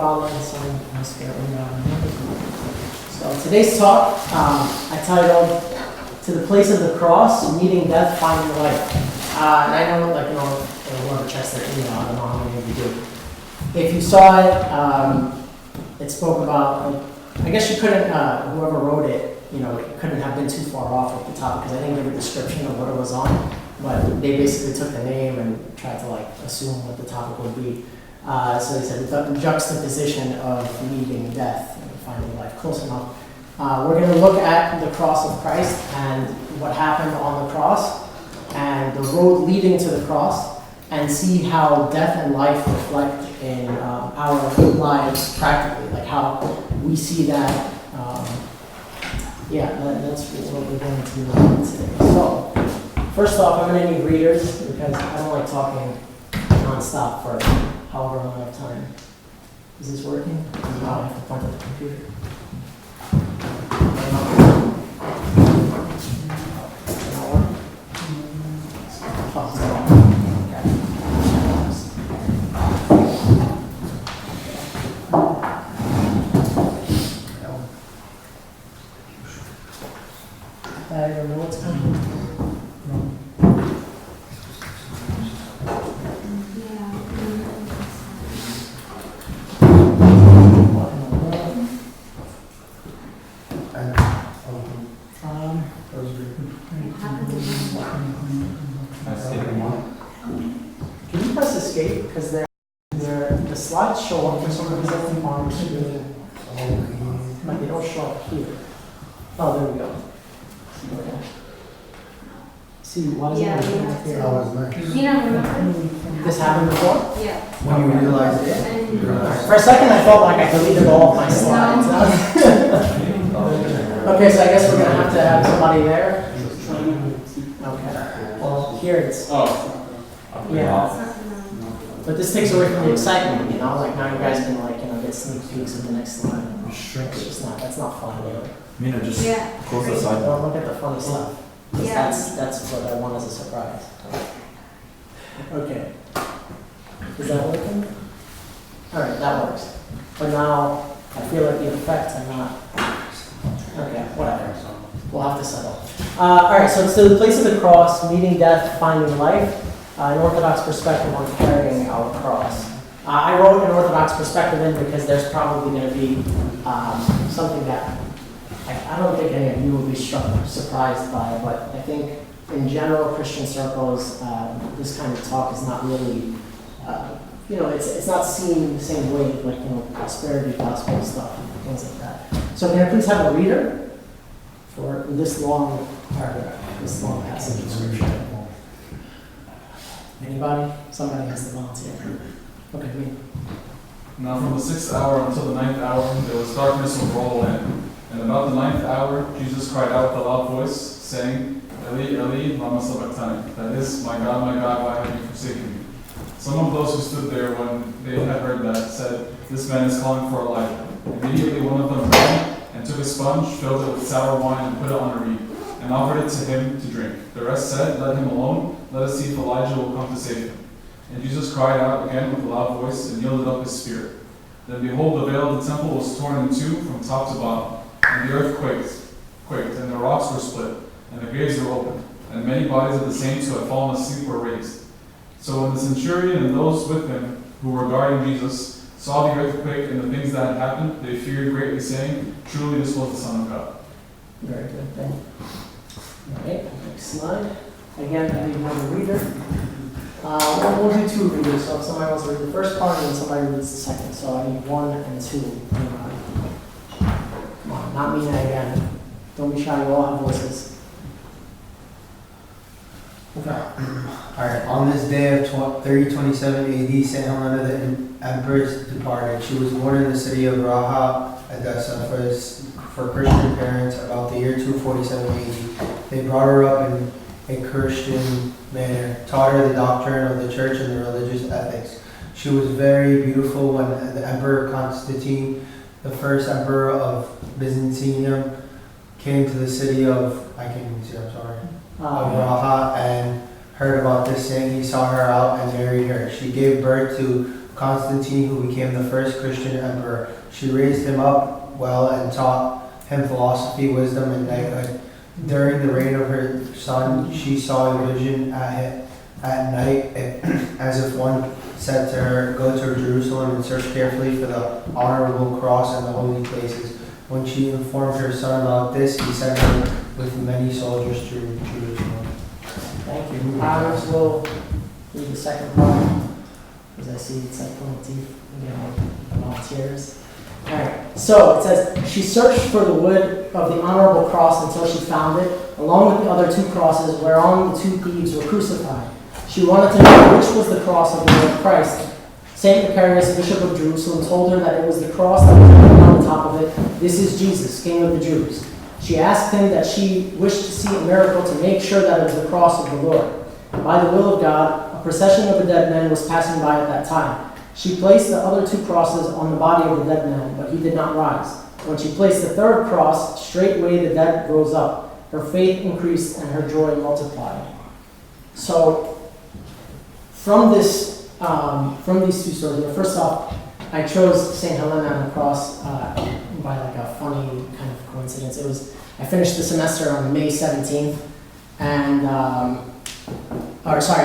Father, and Son, and Holy Spirit, amen. So today's talk, I titled, "To the Place of the Cross, Meeting Death, Finding Life." And I know, whoever checks their email, I don't know how many of you do. If you saw it, it spoke about, I guess you couldn't, whoever wrote it, it couldn't have been too far off with the topic because I didn't give a description of what it was on, but they basically took the name and tried to assume what the topic would be. So they said the juxtaposition of meeting death and finding life. Close enough. We're going to look at the cross of Christ and what happened on the cross and the road leading to the cross, and see how death and life reflect in our lives practically, like how we see that. That's what we're going to do today. So, first off, I'm going to need readers because I don't like talking non-stop for however long of time. Is this working? No, I have to point at the computer. I don't know what's coming. Can you press escape? Because the slides show up for some reason on the screen, but they don't show up here. Oh, there we go. Okay. See, why is it not showing up here? That was nice. Remember? This happened before? Yeah. When you realized it? For a second, I felt like I deleted all of my slides. Okay, so I guess we're going to have somebody there. Okay. Well, here it's. Yeah. But this takes away from the excitement, now you guys can get sneak peeks of the next slide. It's just not, that's not fun, Mina, just close the side. Don't look at the funny stuff. 'Cause Yeah. That's what I want as a surprise. Okay. Is that working? Alright, that works. But now, I feel like the effects are not. Okay, whatever. We'll have to settle. Alright, so it's to the place of the cross, meeting death, finding life. An Orthodox perspective on carrying our cross. I wrote an Orthodox perspective in because there's probably going to be something that I don't think any of you will be surprised by, but I think in general Christian circles, this kind of talk is not really, it's not seen the same way, prosperity gospel stuff and things like that. So can I please have a reader for this long paragraph, this long passage of scripture? Anybody? Somebody has to volunteer. Okay, me. Now from the 6th hour until the 9th hour, there was darkness over all the land. And about the 9th hour, Jesus cried out with a loud voice, saying, Eli, Eli, lama sabachthani. That is, my God, why have you forsaken me? Some of those who stood there when they had heard that said, this man is calling for Elijah. Immediately one of them ran and took a sponge, filled it with sour wine, and put it on a reed, and offered it to him to drink. The rest said, let him alone, let us see if Elijah will come to save him. And Jesus cried out again with a loud voice and yielded up his spirit. Then behold, the veil of the temple was torn in two from top to bottom, and the earth quaked, and the rocks were split, and the graves were opened, and many bodies of the saints who had fallen asleep were raised. So when the centurion and those with him who were guarding Jesus saw the earthquake and the things that had happened, they feared greatly, saying, truly this was the Son of God. Very good, thank you. All right, next slide. Again, I need another reader. We'll do two readers, so if somebody wants to read the first part and then somebody reads the second. So I need 1 and 2. Come on, not Mina again. Don't be shy, you all have voices. Okay. Alright, on this day of 3027 AD, St. Helena the Empress departed. She was born in the city of Raha, Edessa, for Christian parents about the year 247 AD. They brought her up in a Christian manner, taught her the doctrine of the church and the religious ethics. She was very beautiful when the Emperor Constantine, the first emperor of Byzantium, came to the city of, of Raha and heard about this saint. He saw her out and married her. She gave birth to Constantine, who became the first Christian emperor. She raised him up well and taught him philosophy, wisdom, and knighthood. During the reign of her son, she saw a vision at night, as if one said to her, "Go to Jerusalem and search carefully for the honorable cross and the holy places." When she informed her son about this, he sent her with many soldiers to Jerusalem. Thank you. I will read the second part, because I see it's like pulling teeth, volunteers. Alright, so it says, she searched for the wood of the honorable cross until she found it, along with the other two crosses whereon the two thieves were crucified. She wanted to know which was the cross of the Lord Christ. Saint Macarius, Bishop of Jerusalem, told her that it was the cross that was written on the top of it, "This is Jesus, King of the Jews." She asked him that she wished to see a miracle to make sure that it was the cross of the Lord. By the will of God, a procession of the dead men was passing by at that time. She placed the other two crosses on the body of the dead man, but he did not rise. When she placed the third cross, straightway the dead rose up. Her faith increased and her joy multiplied. So, from these two stories, first off, I chose St. Helena on the cross by like a funny kind of coincidence. I finished the semester on May 17th, and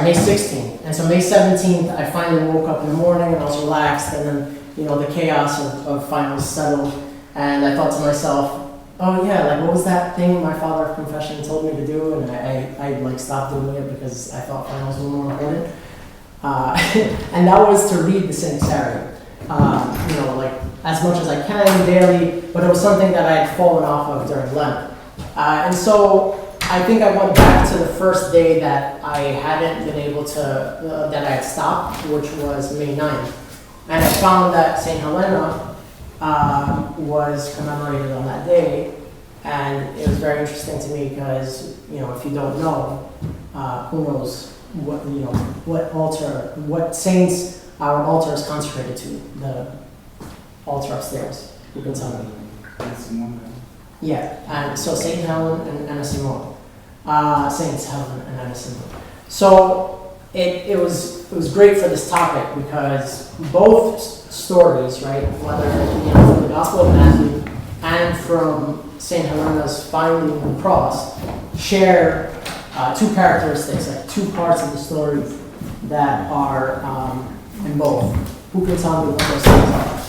May 16th. And so May 17th, I finally woke up in the morning and I was relaxed, and then, the chaos of finals settled, and I thought to myself, oh yeah, like what was that thing my father of confession told me to do? And I like stopped doing it because I thought finals were more important. And that was to read the Sanctuary, like as much as I can daily, but it was something that I had fallen off of during Lent. And so I think I went back to the first day that I hadn't been able to, that I had stopped, which was May 9th. And I found that St. Helena was commemorated on that day. And it was very interesting to me because, if you don't know, who knows what saints our altar is consecrated to, the altar upstairs. You can tell me. Yeah, and so St. Helen and Anna Simone. Saints Helen and Anna Simone. So it was great for this topic because both stories, right, whether from the Gospel of Matthew and from St. Helena's finding the cross, share two characteristics, like two parts of the story that are in both. Who can tell me what those things are?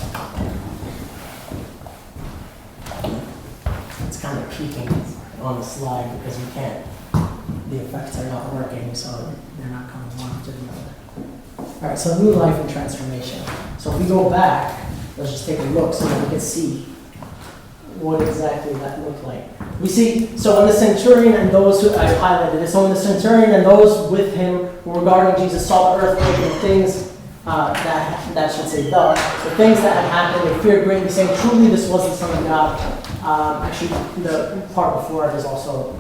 It's kind of peeking on the slide because we can't, the effects are not working, so they're not coming one to the other. All right, so new life and transformation. So if we go back, let's just take a look so that we can see what exactly that looked like. We see, so when the centurion and those who, I've highlighted this, so when the centurion and those with him who regarding Jesus saw the earthquake and things that should say the things that had happened, they feared greatly, saying, truly this was the Son of God. Actually, the part before it is also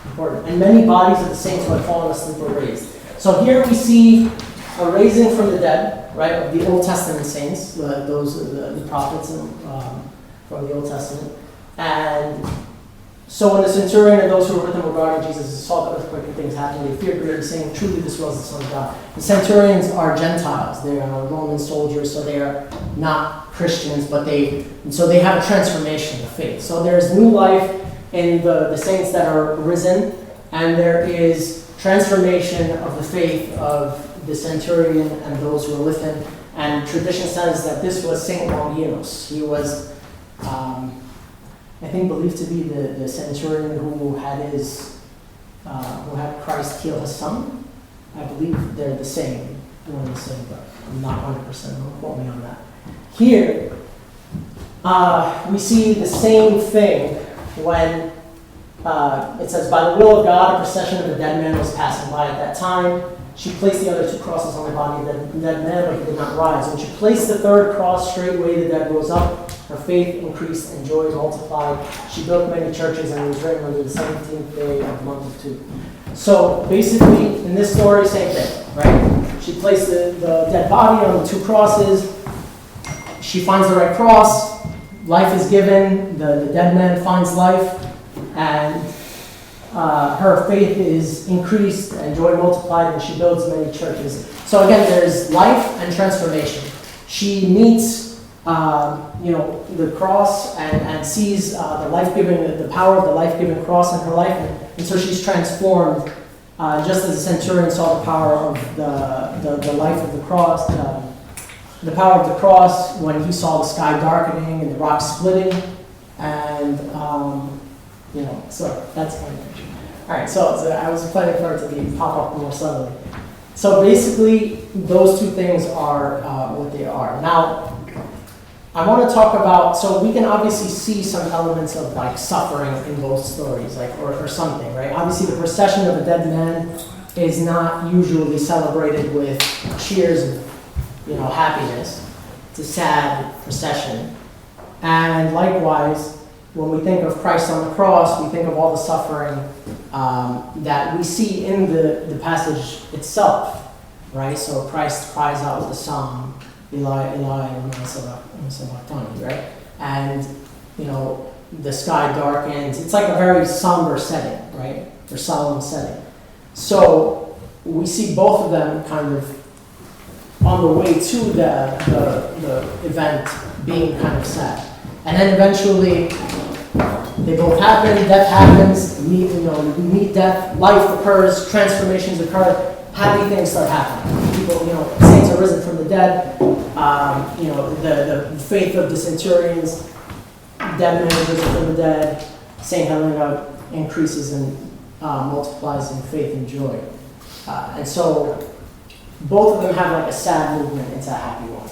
important. And many bodies of the saints who had fallen asleep were raised. So here we see a raising from the dead, right, of the Old Testament saints, the prophets from the Old Testament. And so when the centurion and those who were with him regarding Jesus saw the earthquake and things happening, they feared greatly, saying, truly this was the Son of God. The centurions are Gentiles. They are Roman soldiers, so they are not Christians, but they have a transformation of faith. So there's new life in the saints that are risen, and there is transformation of the faith of the centurion and those who are with him. And tradition says that this was Saint Longinus. He was, I think, believed to be the centurion who had Christ heal his son. I believe they're the same, one and the same, but I'm not 100%. Don't quote me on that. Here, we see the same thing when it says, by the will of God, a procession of the dead man was passing by at that time. She placed the other two crosses on the body of the dead man, but he did not rise. When she placed the third cross, straightway the dead rose up. Her faith increased and joy multiplied. She built many churches and was written under the 17th day of the month of 2. So basically, in this story, same thing, right? She placed the dead body on the two crosses. She finds the right cross. Life is given. The dead man finds life. And her faith is increased and joy multiplied, and she builds many churches. So again, there's life and transformation. She meets, the cross and sees the life-giving, the power of the life-giving cross in her life, and so she's transformed, just as the centurion saw the power of the life of the cross, the power of the cross when he saw the sky darkening and the rocks splitting, and so that's my picture. All right, so I was planning for it to pop up more subtly. So basically, those two things are what they are. Now, I want to talk about, so we can obviously see some elements of like suffering in both stories, like or something, right? Obviously, the procession of a dead man is not usually celebrated with cheers and happiness. It's a sad procession. And likewise, when we think of Christ on the cross, we think of all the suffering that we see in the passage itself, right? So Christ cries out with the psalm, Eli, Eli, lama sabachthani, right? And, the sky darkens. It's like a very somber setting, right? Or solemn setting. So we see both of them kind of on the way to the event being kind of sad. And then eventually, they both happen, death happens, we meet death, life occurs, transformations occur, happy things start happening. People, saints are risen from the dead, the faith of the centurions, dead men risen from the dead, Saint Helena increases and multiplies in faith and joy. And so both of them have like a sad movement into a happy one.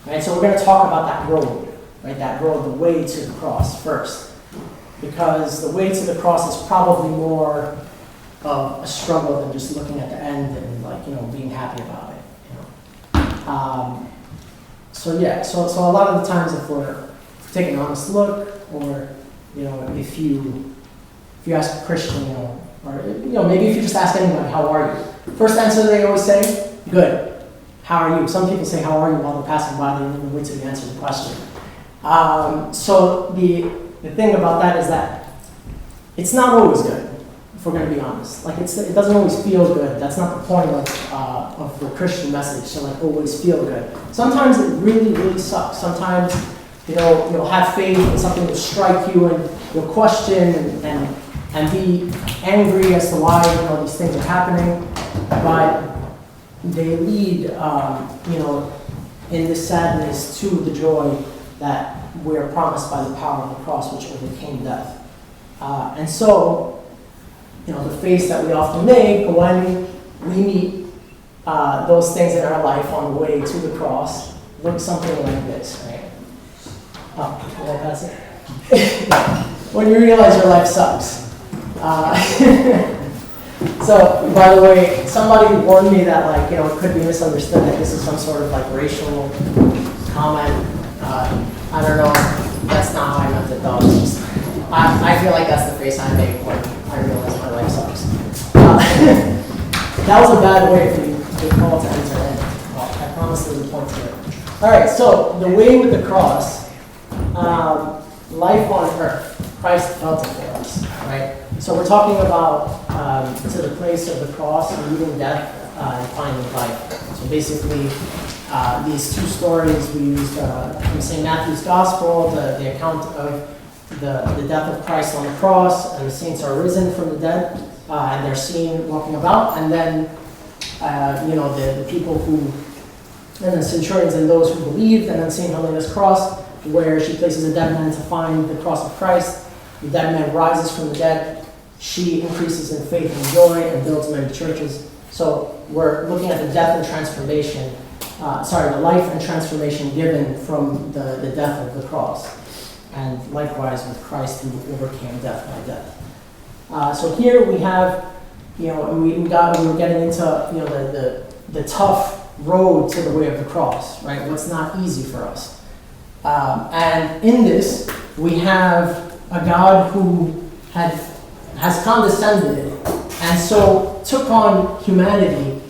Right? So we're going to talk about that road, right? That road, the way to the cross first. Because the way to the cross is probably more of a struggle than just looking at the end and being happy about it. So a lot of the times if we're taking an honest look, or if you ask a Christian, or maybe if you just ask anybody, how are you? First answer they always say, good. How are you? Some people say, how are you, while they're passing by, they don't even wait till you answer the question. So the thing about that is that it's not always good, if we're going to be honest. Like it doesn't always feel good. That's not the point of the Christian message, to always feel good. Sometimes it really, really sucks. Sometimes you'll have faith and something will strike you and you'll question and be angry as to why these things are happening. But they lead in this sadness to the joy that we are promised by the power of the cross, which overcame death. And so, the face that we often make when we meet those things in our life on the way to the cross looks something like this, right? Oh, can I pass it? When you realize your life sucks. So, by the way, somebody warned me that it could be misunderstood that this is some sort of racial comment. I don't know. That's not how I meant it, though. I feel like that's the face I make when I realize my life sucks. That was a bad way for you to call to enter in. Well, I promise there's a point to it. All right, so the way with the cross, life on earth, Christ felt it for us, right? So we're talking about to the place of the cross and meeting death and finding life. So basically, these two stories we used from St. Matthew's Gospel, the account of the death of Christ on the cross, and the saints are risen from the dead, and they're seen walking about, and then the people who, and the centurions and those who believed, and then St. Helena's cross, where she places a dead man to find the cross of Christ. The dead man rises from the dead. She increases in faith and joy and builds many churches. So we're looking at the death and transformation, the life and transformation given from the death of the cross. And likewise with Christ who overcame death by death. So here we have, we were getting into, the tough road to the way of the cross, right? What's not easy for us. And in this, we have a God who has condescended and so took on humanity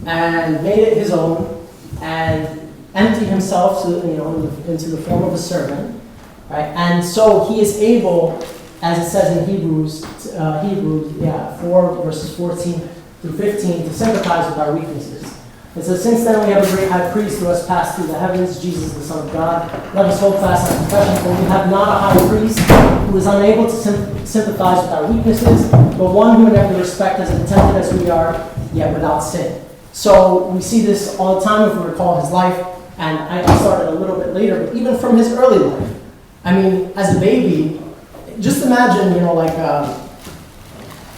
and made it his own and emptied himself into the form of a servant, right? And so he is able as it says in Hebrews 4 verses 14 through 15, to sympathize with our weaknesses. It says, since then we have a great high priest who has passed through the heavens, Jesus the Son of God. Let us hold fast our confession, for we have not a high priest who is unable to sympathize with our weaknesses, but one who in every respect is as tempted as we are, yet without sin. So we see this all the time if we recall his life, and I started a little bit later, but even from his early life. I mean, as a baby, just imagine,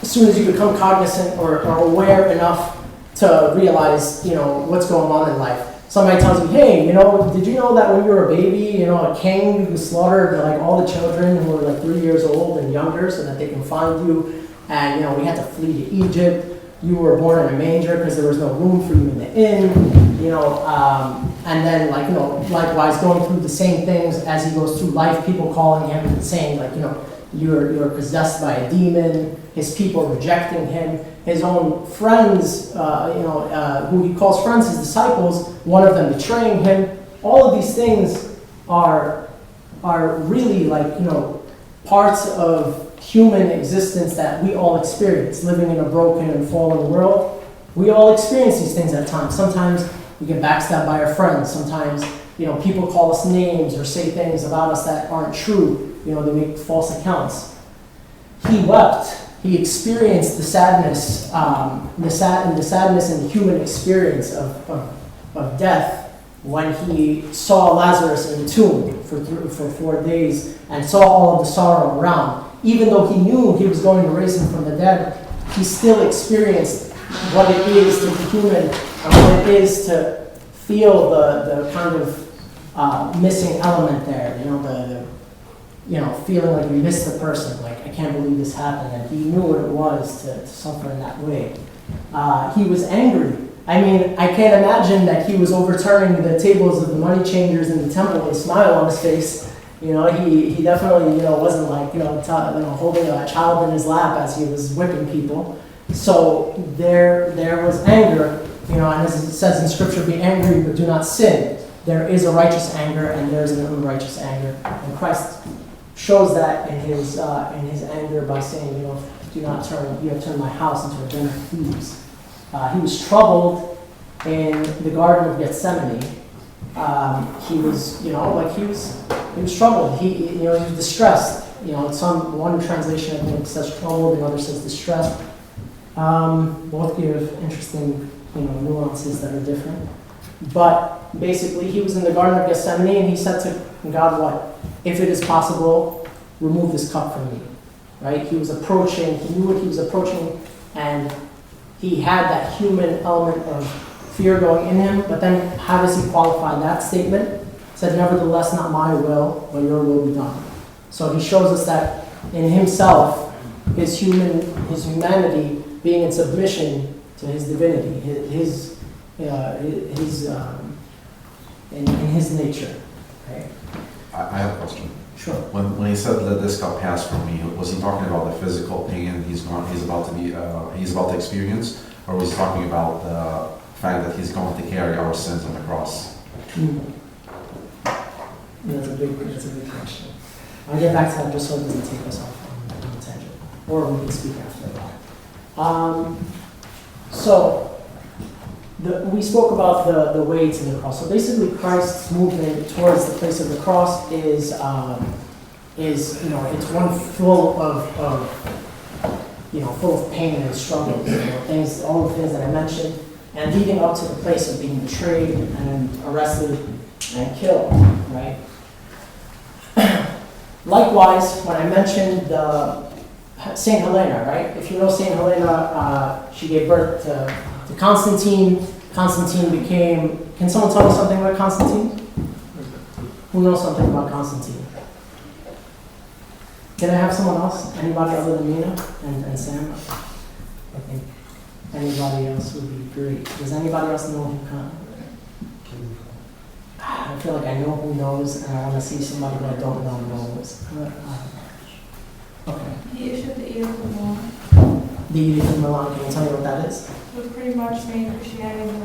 as soon as you become cognizant or aware enough to realize, what's going on in life. Somebody tells you, hey, did you know that when you were a baby, a king slaughtered all the children who were 3 years old and younger so that they can find you, and we had to flee to Egypt. You were born in a manger because there was no room for you in the inn, and then likewise going through the same things as he goes through life, people calling him and saying you're possessed by a demon, his people rejecting him, his own friends, who he calls friends, his disciples, one of them betraying him. All of these things are really parts of human existence that we all experience, living in a broken and fallen world. We all experience these things at times. Sometimes we get backstabbed by our friends. Sometimes, people call us names or say things about us that aren't true. They make false accounts. He wept. He experienced the sadness, the sadness and the human experience of death when he saw Lazarus in the tomb for 4 days and saw all of the sorrow around. Even though he knew he was going to raise him from the dead, he still experienced what it is to be human and what it is to feel the kind of missing element there. Feeling like you missed the person, I can't believe this happened, and he knew what it was to suffer in that way. He was angry. I mean, I can't imagine that he was overturning the tables of the money changers in the temple with a smile on his face. He definitely, wasn't holding a child in his lap as he was whipping people. So there was anger, and as it says in Scripture, be angry but do not sin. There is a righteous anger and there is an unrighteous anger, and Christ shows that in his anger by saying, you have turned my house into a den of thieves. He was troubled in the Garden of Gethsemane. He was troubled. He was distressed. One translation I think says troubled, another says distressed. Both give interesting, nuances that are different. But basically, he was in the Garden of Gethsemane and he said to God, what? If it is possible, remove this cup from me. Right? He knew what he was approaching, and he had that human element of fear going in him. But then how does he qualify that statement? He said, nevertheless, not my will, but your will be done. So he shows us that in himself, his humanity being in submission to his divinity, in his nature. Right? I have a question. Sure. When he said let this cup pass from me, was he talking about the physical pain he's about to experience, or was he talking about the fact that he's going to carry our sins on the cross? That's a big question. I'll get back to that just so it doesn't take us off on a tangent, or we can speak after that. We spoke about the way to the cross. So basically, Christ's movement towards the place of the cross is it's one full of pain and struggles, all the things that I mentioned, and leading up to the place of being betrayed and arrested and killed. Right. Likewise, when I mentioned Saint Helena, right? If you know Saint Helena, she gave birth to Constantine. Constantine became... Can someone tell me something about Constantine? Who knows something about Constantine? Can I have someone else? Anybody other than Mina and Sam? I think anybody else would be great. Does anybody else know who I feel like I know who knows, and I want to see somebody who I don't know knows. Okay. He issued the Edict of Milan. The Edict of Milan, can you tell me what that is? It was pretty much made Christianity the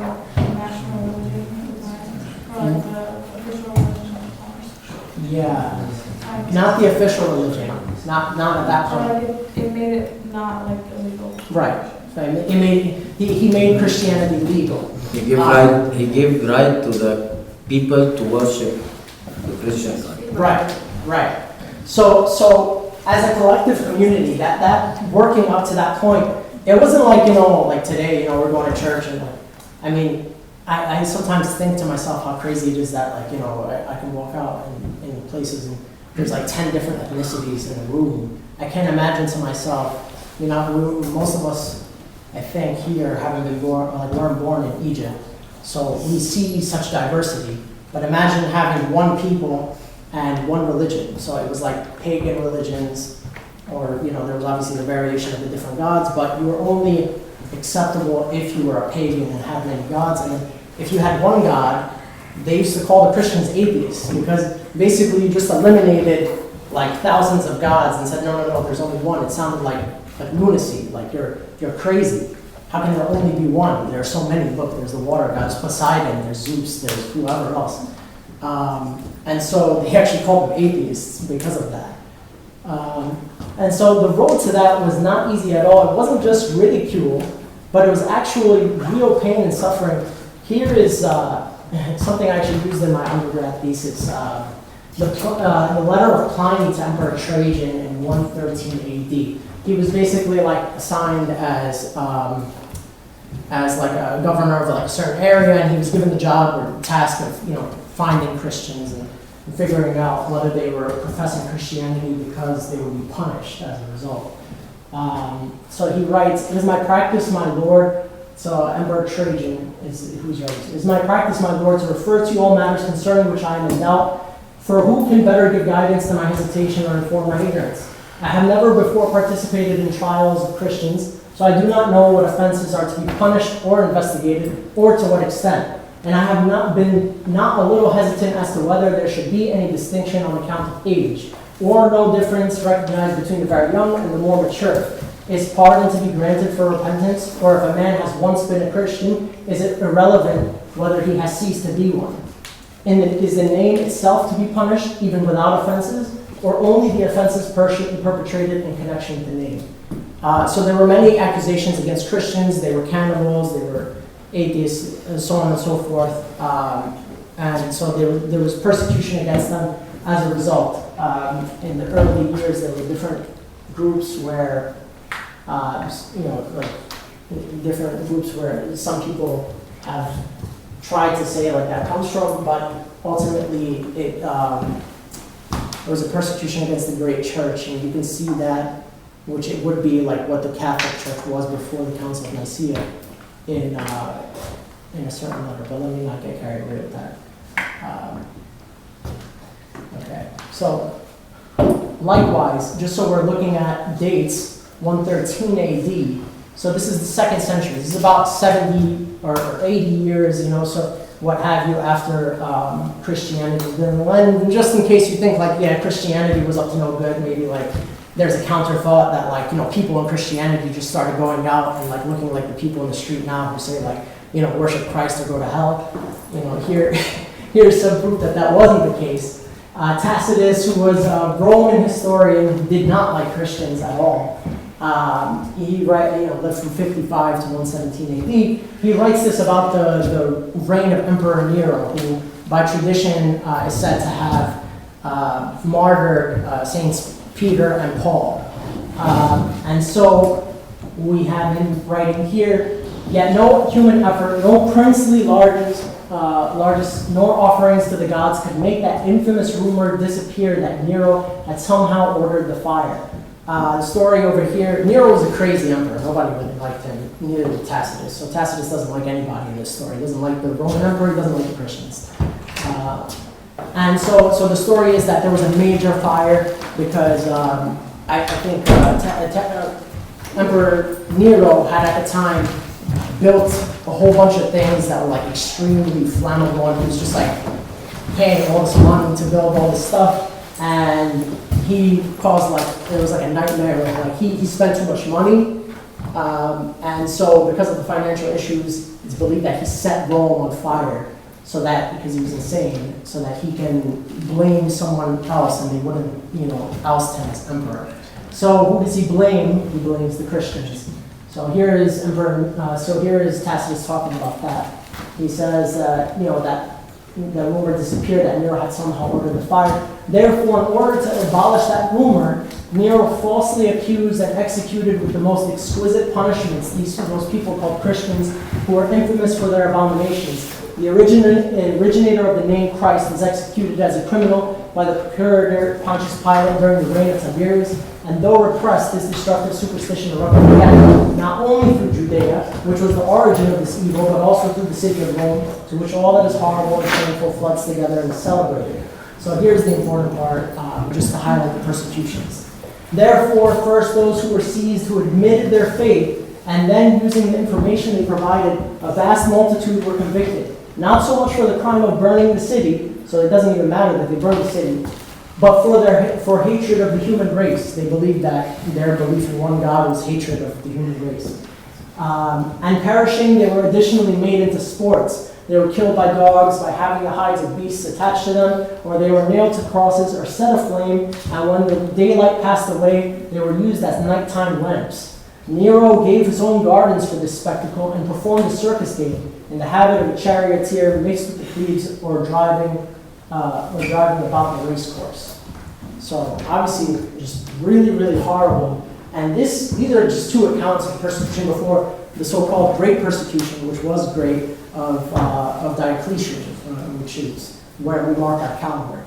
national religion at the time, or the official religion of the times. Yeah. Not the official religion. not at that So point. like it made it not like illegal. Right. He made Christianity legal. He gave right to the people to worship the Christian God. Right. So as a collective community, that working up to that point, it wasn't like, like today, we're going to church and I sometimes think to myself how crazy it is that I can walk out in places and there's like 10 different ethnicities in a room. I can't imagine to myself, most of us, I think here, having been born, we're born in Egypt, so we see such diversity. But imagine having one people and one religion. So it was like pagan religions, or there was obviously the variation of the different gods, but you were only acceptable if you were a pagan and had many gods. And if you had one god, they used to call the Christians atheists, because basically you just eliminated like thousands of gods and said, no, there's only one. It sounded like lunacy, like you're crazy. How can there only be one? There are so many. Look, there's the water gods, Poseidon, there's Zeus, there's whoever else. And so they actually called them atheists because of that. And so the road to that was not easy at all. It wasn't just ridicule, but it was actually real pain and suffering. Here is something I actually used in my undergrad thesis. The letter of Pliny to Emperor Trajan in 113 AD. He was basically assigned as like a governor of a certain area, and he was given the job or task of finding Christians and figuring out whether they were professing Christianity, because they would be punished as a result. So he writes, "It is my practice, my lord." So Emperor Trajan is who's writing. "It is my practice, my lord, to refer to you all matters concerning which I am in doubt. For who can better give guidance than my hesitation or inform my ignorance? I have never before participated in trials of Christians, so I do not know what offenses are to be punished or investigated, or to what extent. And I have not a little hesitant as to whether there should be any distinction on account of age, or no difference recognized between the very young and the more mature. Is pardon to be granted for repentance, or if a man has once been a Christian, is it irrelevant whether he has ceased to be one? Is the name itself to be punished, even without offenses, or only the offenses perpetrated in connection with the name?" So there were many accusations against Christians. They were cannibals, they were atheists, and so on and so forth. And so there was persecution against them as a result. In the early years, there were different groups where, different groups where some people have tried to say that comes from, but ultimately it was a persecution against the great church, and you can see that, which it would be like what the Catholic Church was before the Council of Nicaea in a certain letter, but let me not get carried away with that. Okay, so likewise, just so we're looking at dates, 113 AD, so this is the 2nd century. This is about 70 or 80 years, so what have you, after Christianity has been. And just in case you think Christianity was up to no good, maybe there's a counter thought that people in Christianity just started going out and looking like the people in the street now who say worship Christ or go to hell. Here's some proof that wasn't the case. Tacitus, who was a Roman historian, did not like Christians at all. He lived from 55 to 117 AD. He writes this about the reign of Emperor Nero, who by tradition is said to have martyred Saints Peter and Paul. And so we have him writing here, "Yet no human effort, no princely largest, nor offerings to the gods could make that infamous rumor disappear that Nero had somehow ordered the fire." The story over here, Nero was a crazy emperor. Nobody really liked him, neither did Tacitus. So Tacitus doesn't like anybody in this story. He doesn't like the Roman emperor, he doesn't like the Christians. And so the story is that there was a major fire because I think Emperor Nero had at the time built a whole bunch of things that were extremely flammable, and he was just paying all this money to build all this stuff, and he caused it was a nightmare. He spent too much money, and so because of the financial issues, it's believed that he set Rome on fire. so that, because he was insane, so that he can blame someone else and they wouldn't, oust him as emperor. So who does he blame? He blames the Christians. So here is Tacitus talking about that. He says, that the rumor disappeared, that Nero had somehow ordered the fire. Therefore, in order to abolish that rumor, Nero falsely accused and executed with the most exquisite punishments those people called Christians, who are infamous for their abominations. The originator of the name Christ was executed as a criminal by the procurator Pontius Pilate during the reign of Tiberius, and though repressed, this destructive superstition erupted again, not only through Judea, which was the origin of this evil, but also through the city of Rome, to which all that is horrible and shameful floods together and is celebrated. So here's the important part, just to highlight the persecutions. Therefore, first those who were seized who admitted their faith, and then using the information they provided, a vast multitude were convicted. Not so much for the crime of burning the city, so it doesn't even matter that they burned the city, but for hatred of the human race. They believed that their belief in one God was hatred of the human race. And perishing, they were additionally made into sports. They were killed by dogs, by having the hides of beasts attached to them, or they were nailed to crosses or set aflame, and when the daylight passed away, they were used as nighttime lamps. Nero gave his own gardens for this spectacle and performed a circus game in the habit of a charioteer mixed with the plebes or driving about the race course. So obviously just really, really horrible. And these are just two accounts of persecution before the so-called Great Persecution, which was great, of Diocletian, which is where we mark our calendar.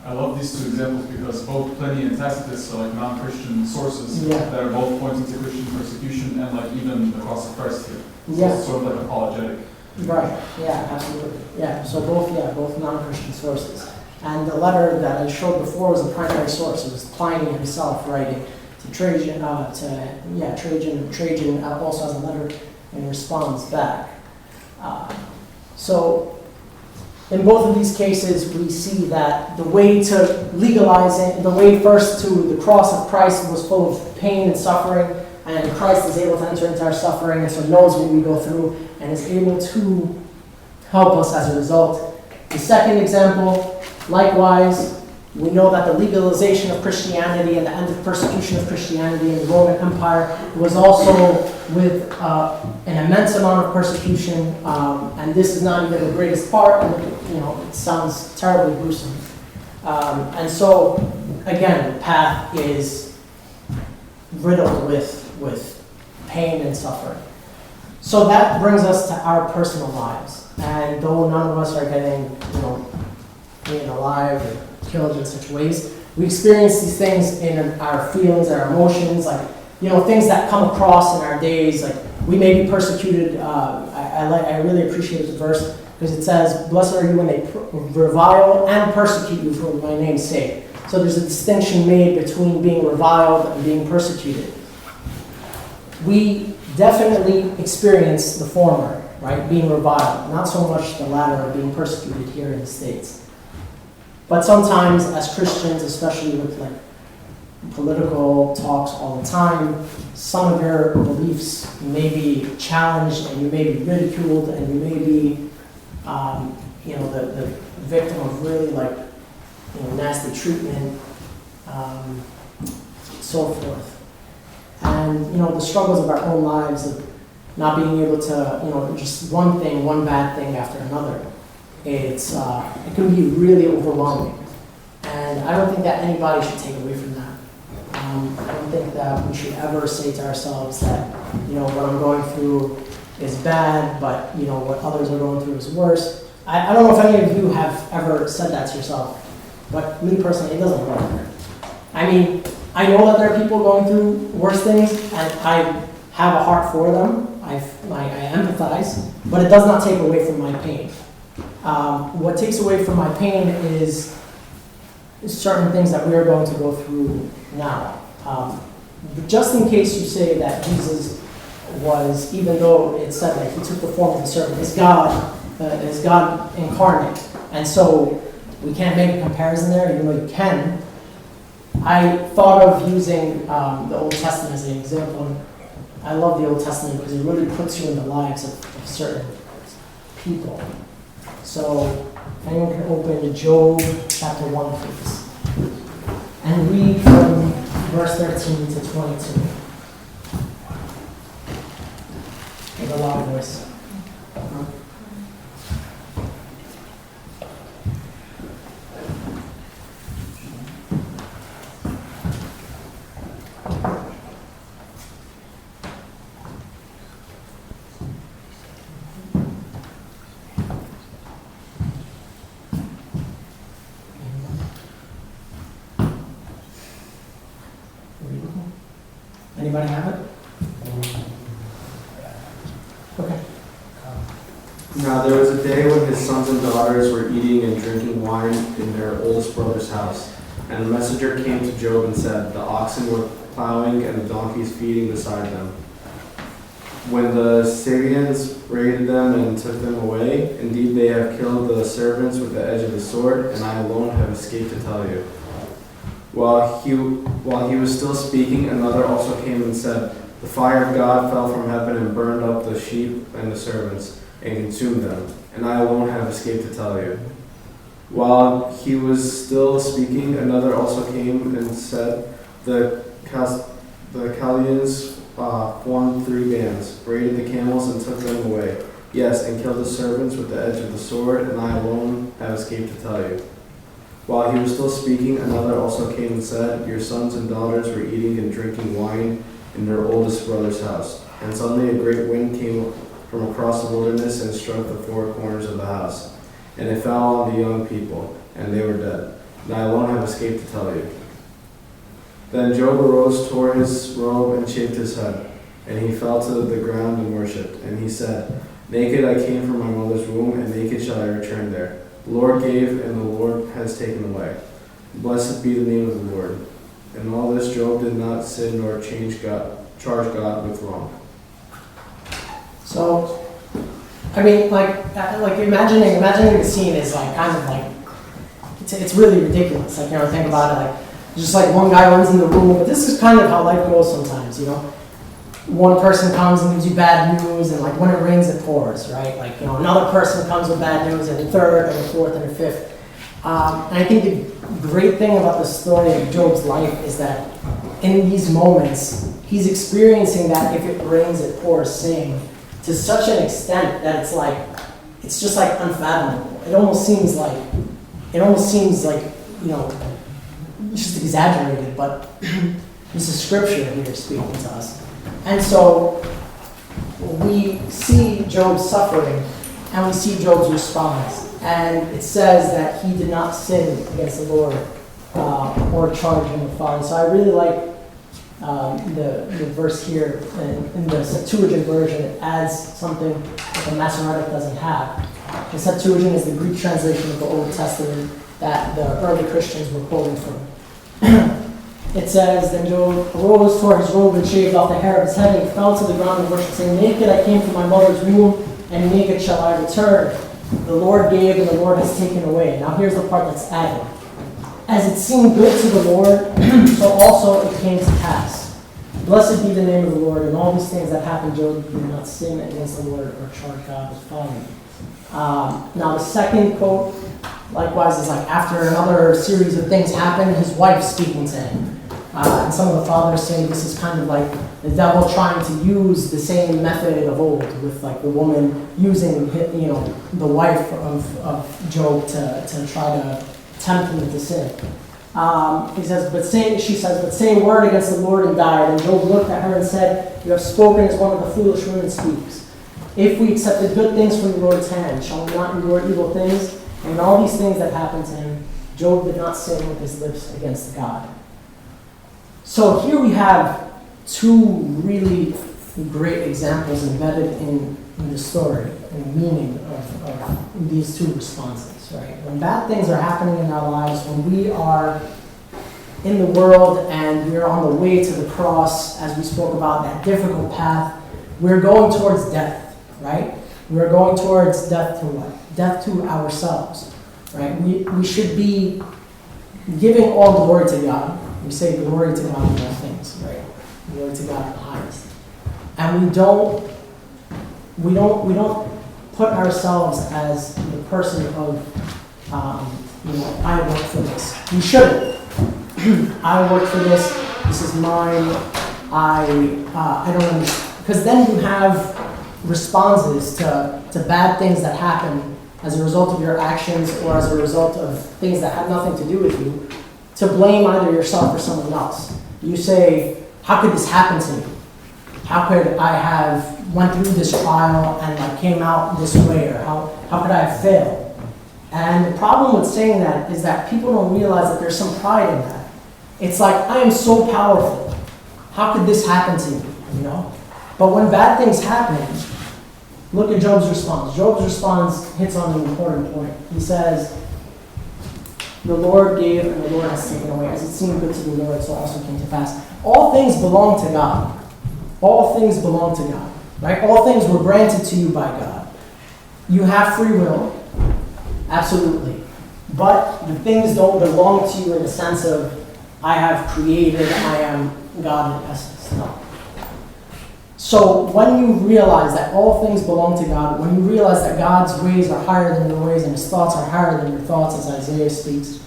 I love these two examples because both Pliny and Tacitus are like non-Christian sources that are both pointing to Christian persecution and like even the cross of Christ here. So it's sort of like apologetic. Right, yeah, absolutely. Yeah, so both non-Christian sources. And the letter that I showed before was the primary source. It was Pliny himself writing to Trajan. Trajan also has a letter and responds back. So in both of these cases, we see that the way to legalize it, the way first to the cross of Christ was full of pain and suffering, and Christ is able to enter into our suffering, and so knows what we go through, and is able to help us as a result. The second example, likewise, we know that the legalization of Christianity and the end of persecution of Christianity in the Roman Empire was also with an immense amount of persecution, and this is not even the greatest part, and it sounds terribly gruesome. And so, again, the path is riddled with pain and suffering. So that brings us to our personal lives, and though none of us are getting, being alive or killed in such ways, we experience these things in our feelings, our emotions, like, things that come across in our days, like we may be persecuted. I really appreciate the verse because it says, "Blessed are you when they revile and persecute you for my name's sake." So there's a distinction made between being reviled and being persecuted. We definitely experience the former, right? Being reviled, not so much the latter of being persecuted here in the States. But sometimes as Christians, especially with like political talks all the time, some of your beliefs may be challenged and you may be ridiculed and you may be, the victim of really nasty treatment, so forth. And, the struggles of our own lives of not being able to, just one bad thing after another. It can be really overwhelming. And I don't think that anybody should take away from that. I don't think that we should ever say to ourselves that, what I'm going through is bad, but, what others are going through is worse. I don't know if any of you have ever said that to yourself, but me personally, it doesn't work. I mean, I know that there are people going through worse things, and I have a heart for them. I empathize, but it does not take away from my pain. What takes away from my pain is certain things that we are going to go through now. Just in case you say that Jesus was, even though it said that he took the form of a servant, is God incarnate, and so we can't make a comparison there, even though you can. I thought of using the Old Testament as an example. I love the Old Testament because it really puts you in the lives of certain people. So if anyone can open to Job chapter 1, please. And read from verse 13 to 22. With a loud voice. Anybody have it? Okay. Now there was a day when his sons and daughters were eating and drinking wine in their oldest brother's house. And a messenger came to Job and said, the oxen were plowing and the donkeys feeding beside them, when the Syrians raided them and took them away. Indeed, they have killed the servants with the edge of the sword, and I alone have escaped to tell you. While he was still speaking, another also came and said, the fire of God fell from heaven and burned up the sheep and the servants, and consumed them, and I alone have escaped to tell you. While he was still speaking, another also came and said, the Chaldeans formed 3 bands, raided the camels and took them away. Yes, and killed the servants with the edge of the sword, and I alone have escaped to tell you. While he was still speaking, another also came and said, your sons and daughters were eating and drinking wine in their oldest brother's house. And suddenly a great wind came from across the wilderness and struck the 4 corners of the house. And it fell on the young people, and they were dead. And I alone have escaped to tell you. Then Job arose, tore his robe, and shaved his head. And he fell to the ground and worshipped. And he said, naked I came from my mother's womb, and naked shall I return there. The Lord gave, and the Lord has taken away. Blessed be the name of the Lord. In all this Job did not sin nor charge God with wrong. So, I mean, like imagining the scene is like kind of like it's really ridiculous. Like, you know, think about it, like just like one guy runs in the room, but this is kind of how life goes sometimes, you know. One person comes and gives you bad news, and like when it rains, it pours, right? Like, you know, another person comes with bad news, and a third, and a fourth, and a fifth. And I think the great thing about the story of Job's life is that in these moments, he's experiencing that if it rains, it pours same to such an extent that it's just like unfathomable. It almost seems like, you know, it's just exaggerated, but there's a scripture here speaking to us. And so we see Job's suffering and we see Job's response. And it says that he did not sin against the Lord or charge him with folly. So I really like the verse here in the Septuagint version. It adds something that the Masoretic doesn't have. The Septuagint is the Greek translation of the Old Testament that the early Christians were quoting from. It says, then Job arose, tore his robe, and shaved off the hair of his head, and he fell to the ground and worshipped, saying, naked I came from my mother's womb, and naked shall I return. The Lord gave, and the Lord has taken away. Now here's the part that's added. As it seemed good to the Lord, so also it came to pass. Blessed be the name of the Lord. And all these things that happened, Job did not sin against the Lord or charge God with folly. Now the second quote, likewise, is like after another series of things happened, his wife speaking to him. And some of the fathers say this is kind of like the devil trying to use the same method of old, with like the woman using, you know, the wife of Job to try to tempt him into sin. She says, but say a word against the Lord and died. And Job looked at her and said, you have spoken as one of the foolish women speaks. If we accepted good things from the Lord's hand, shall we not endure evil things? And all these things that happened to him, Job did not sin with his lips against God. So here we have two really great examples embedded in the story and the meaning of these two responses, right? When bad things are happening in our lives, when we are in the world and we're on the way to the cross, as we spoke about, that difficult path, we're going towards death, right? We're going towards death to what? Death to ourselves, right? We should be giving all glory to God. We say glory to God in all things, right? Glory to God in the highest. And we don't put ourselves as the person of, I work for this. You shouldn't. I work for this. This is mine. I don't understand. Because then you have responses to bad things that happen as a result of your actions or as a result of things that have nothing to do with you, to blame either yourself or someone else. You say, how could this happen to me? How could I have went through this trial and I came out this way? Or how could I have failed? And the problem with saying that is that people don't realize that there's some pride in that. It's like, I am so powerful. How could this happen to me? You know? But when bad things happen, look at Job's response. Job's response hits on an important point. He says, the Lord gave and the Lord has taken away. As it seemed good to the Lord, so also came to pass. All things belong to God. All things belong to God. Right? All things were granted to you by God. You have free will. Absolutely. But the things don't belong to you in the sense of, I have created, I am God in essence. No. So when you realize that all things belong to God, when you realize that God's ways are higher than your ways and His thoughts are higher than your thoughts, as Isaiah speaks,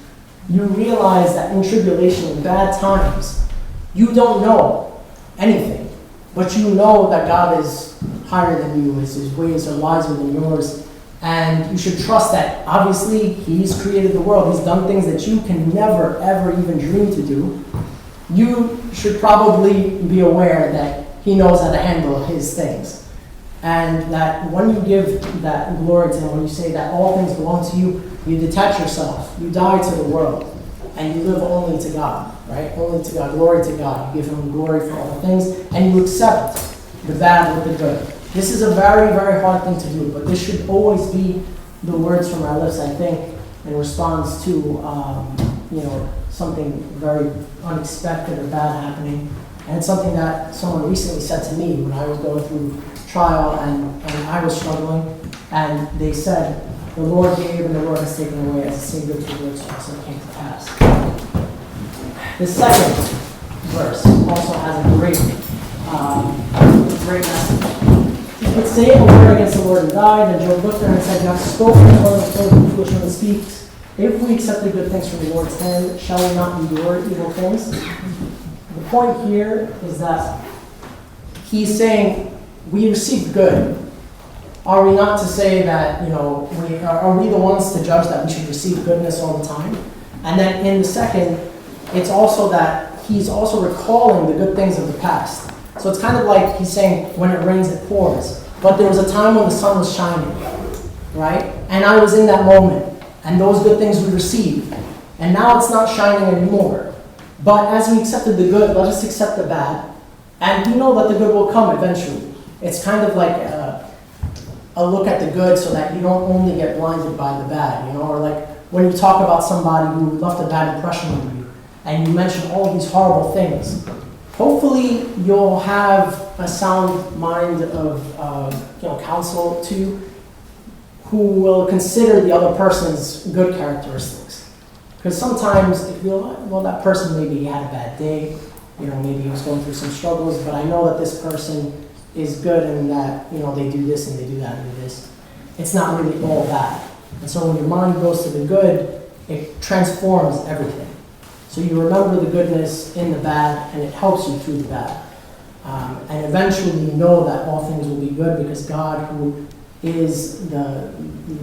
you realize that in tribulation, in bad times, you don't know anything, but you know that God is higher than you, His ways are wiser than yours, and you should trust that. Obviously, He's created the world. He's done things that you can never, ever even dream to do. You should probably be aware that He knows how to handle His things. And that when you give that glory to Him, when you say that all things belong to you, you detach yourself. You die to the world. And you live only to God, right? Only to God. Glory to God. You give Him glory for all things. And you accept the bad with the good. This is a very, very hard thing to do. But this should always be the words from our lips, I think, in response to, something very unexpected or bad happening. And it's something that someone recently said to me when I was going through trial and I was struggling. And they said, the Lord gave and the Lord has taken away, as it seemed good to the Lord, so also came to pass. The second verse also has a great message. You could say a word against the Lord and died, and Job looked at her and said, you have spoken as one of the foolish one speaks. If we accept the good things from the Lord's hand, shall we not endure evil things? The point here is that he's saying we received good. Are we not to say that, are we the ones to judge that we should receive goodness all the time? And then in the second, it's also that he's also recalling the good things of the past. So it's kind of like he's saying, when it rains, it pours. But there was a time when the sun was shining, right? And I was in that moment. And those good things we received. And now it's not shining anymore. But as we accepted the good, let us accept the bad. And we know that the good will come eventually. It's kind of like a look at the good so that you don't only get blinded by the bad, or like when you talk about somebody who left a bad impression on you and you mention all of these horrible things. Hopefully you'll have a sound mind of counsel to you who will consider the other person's good characteristics. Because sometimes if you feel, well, that person maybe had a bad day, maybe he was going through some struggles, but I know that this person is good and that, they do this and they do that and do this. It's not really all bad. And so when your mind goes to the good, it transforms everything. So you remember the goodness in the bad and it helps you through the bad. And eventually you know that all things will be good because God, who is the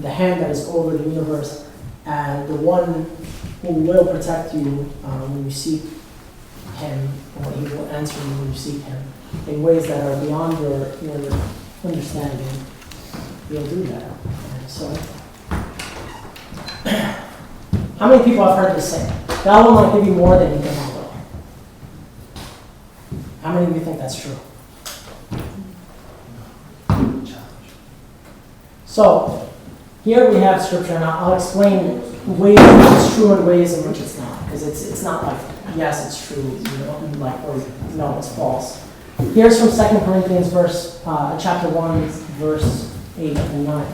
hand that is over the universe and the one who will protect you when you seek Him, or He will answer you when you seek Him in ways that are beyond your understanding. He'll do that. And so, how many people have heard this saying? God will not give you more than you can handle. How many of you think that's true? So, here we have scripture, and I'll explain ways in which it's true and ways in which it's not. Because it's not like, yes, it's true, or no, it's false. Here's from 2 Corinthians chapter 1, verse 8 and 9.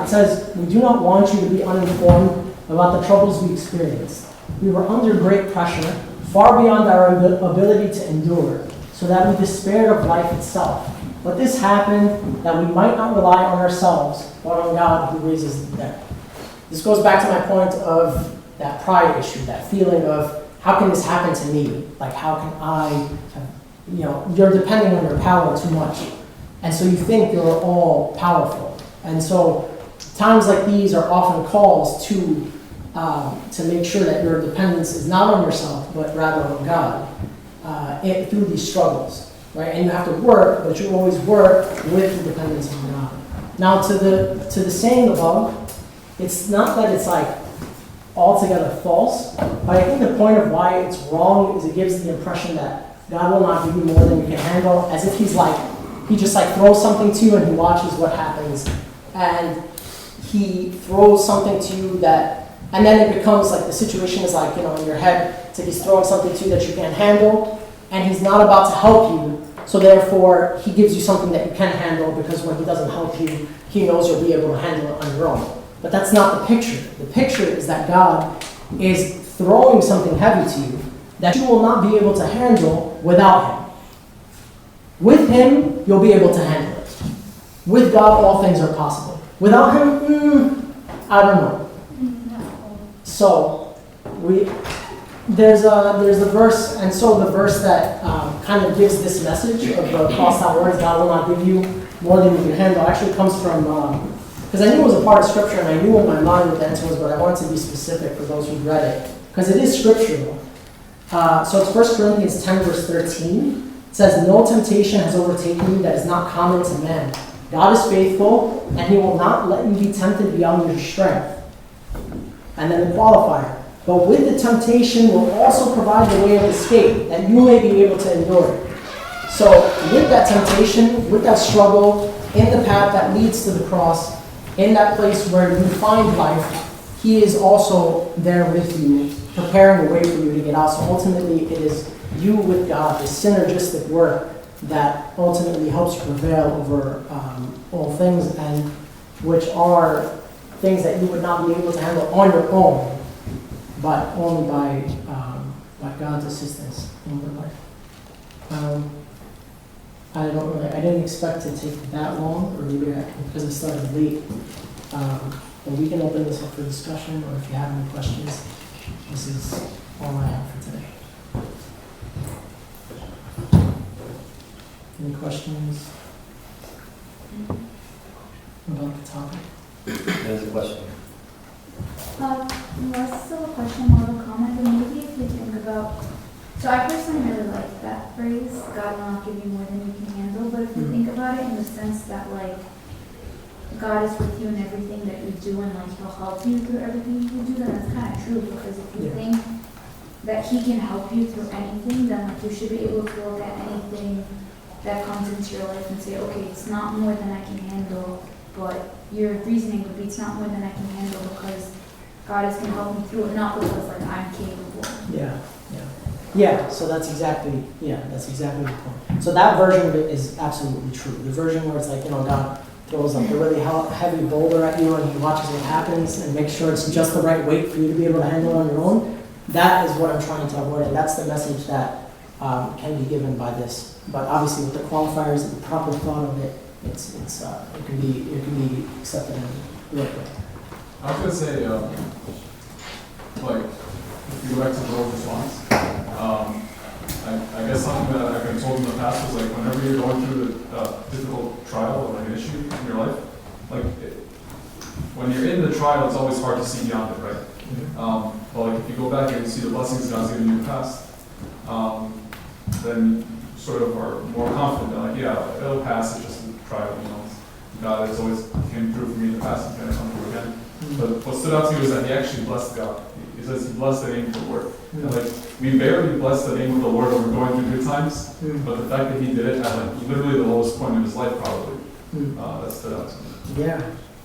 It says, we do not want you to be uninformed about the troubles we experienced. We were under great pressure, far beyond our ability to endure, so that we despaired of life itself. Let this happen that we might not rely on ourselves, but on God who raises the dead. This goes back to my point of that pride issue, that feeling of, how can this happen to me? Like, how can I, you're depending on your power too much. And so you think you're all powerful. And so times like these are often calls to make sure that your dependence is not on yourself, but rather on God through these struggles, right? And you have to work, but you always work with the dependence on God. Now, to the saying above, it's not that it's like altogether false, but I think the point of why it's wrong is it gives the impression that God will not give you more than you can handle, as if he just throws something to you and he watches what happens, and he throws something to you and then it becomes like the situation is like, in your head, it's like he's throwing something to you that you can't handle, and he's not about to help you, so therefore he gives you something that you can handle, because when he doesn't help you, he knows you'll be able to handle it on your own. But that's not the picture. The picture is that God is throwing something heavy to you that you will not be able to handle without him. With him, you'll be able to handle it. With God, all things are possible. Without him, I don't know. So, there's the verse, and so the verse that kind of gives this message of the hostile words, God will not give you more than you can handle, actually comes from, because I knew it was a part of Scripture, and I knew in my mind what the answer was, but I wanted to be specific for those who read it, because it is scriptural. So it's 1 Corinthians 10, verse 13. It says, "No temptation has overtaken you that is not common to man. God is faithful, and he will not let you be tempted beyond your strength." And then the qualifier, "But with the temptation will also provide the way of escape, that you may be able to endure it." So with that temptation, with that struggle, in the path that leads to the cross, in that place where you find life, he is also there with you, preparing a way for you to get out. So ultimately, it is you with God, the synergistic work that ultimately helps you prevail over all things, and which are things that you would not be able to handle on your own, but only by God's assistance in your life. I didn't expect to take that long, or maybe because it started late. But we can open this up for discussion, or if you have any questions, this is all I have for today. Any questions about the topic? There's a question. Less of a question, more of a comment, but maybe if you think about, so I personally really like that phrase, God will not give you more than you can handle, but if you think about it in the sense that like, God is with you in everything that you do, and like he'll help you through everything you do, then that's kind of true, because if you think that he can help you through anything, then like you should be able to look at anything that comes into your life and say, okay, it's not more than I can handle, but your reasoning would be it's not more than I can handle because God is going to help me through it, not because like I'm capable. Yeah, so that's exactly the point. So that version of it is absolutely true. The version where it's like, God throws like a really heavy boulder at you and he watches what happens and makes sure it's just the right weight for you to be able to handle it on your own, that is what I'm trying to avoid, and that's the message that can be given by this. But obviously with the qualifiers and the proper thought of it, it can be accepted and worked with. I was gonna say, like, if you go back to the Lord's response, I guess something that I've been told in the past was like, whenever you're going through a difficult trial or like an issue in your life, when you're in the trial, it's always hard to see beyond it, right? But like, if you go back and you see the blessings God's given you in the past, then you sort of are more confident that like, yeah, it'll pass, it's just a trial, God has always came through for me in the past and going to come through again. But what stood out to me was that he actually blessed God. He says he blessed the name of the Lord. And like, we barely bless the name of the Lord when we're going through good times, but the fact that he did it at like literally the lowest point of his life probably, that stood out to me.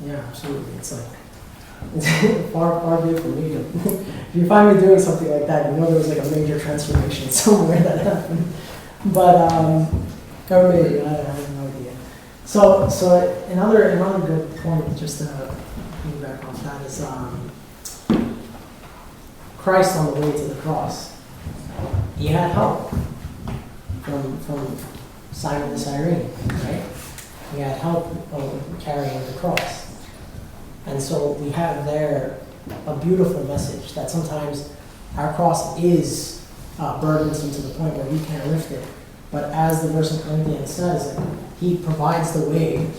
Yeah, absolutely. It's like, it's far be it from me. If you find me doing something like that, there was like a major transformation somewhere that happened. But, or maybe, I have no idea. So another good point, just to piggyback off that, is Christ on the way to the cross. He had help from sign of the siren, right? We had help carrying the cross. And so we have there a beautiful message that sometimes our cross is burdensome to the point where we can't lift it. But as the verse in Corinthians says, he provides the way.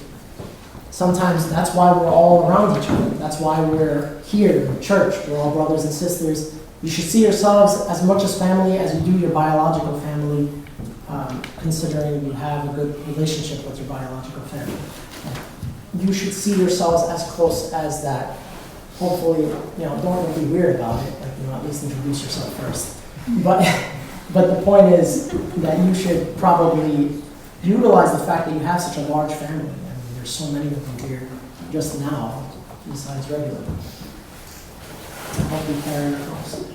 Sometimes that's why we're all around each other. That's why we're here in church. We're all brothers and sisters. You should see yourselves as much as family as you do your biological family, considering you have a good relationship with your biological family. You should see yourselves as close as that. Hopefully, don't be weird about it. At least introduce yourself first. But the point is that you should probably utilize the fact that you have such a large family. I mean, there's so many of them here just now, besides regular. To help you carry your cross.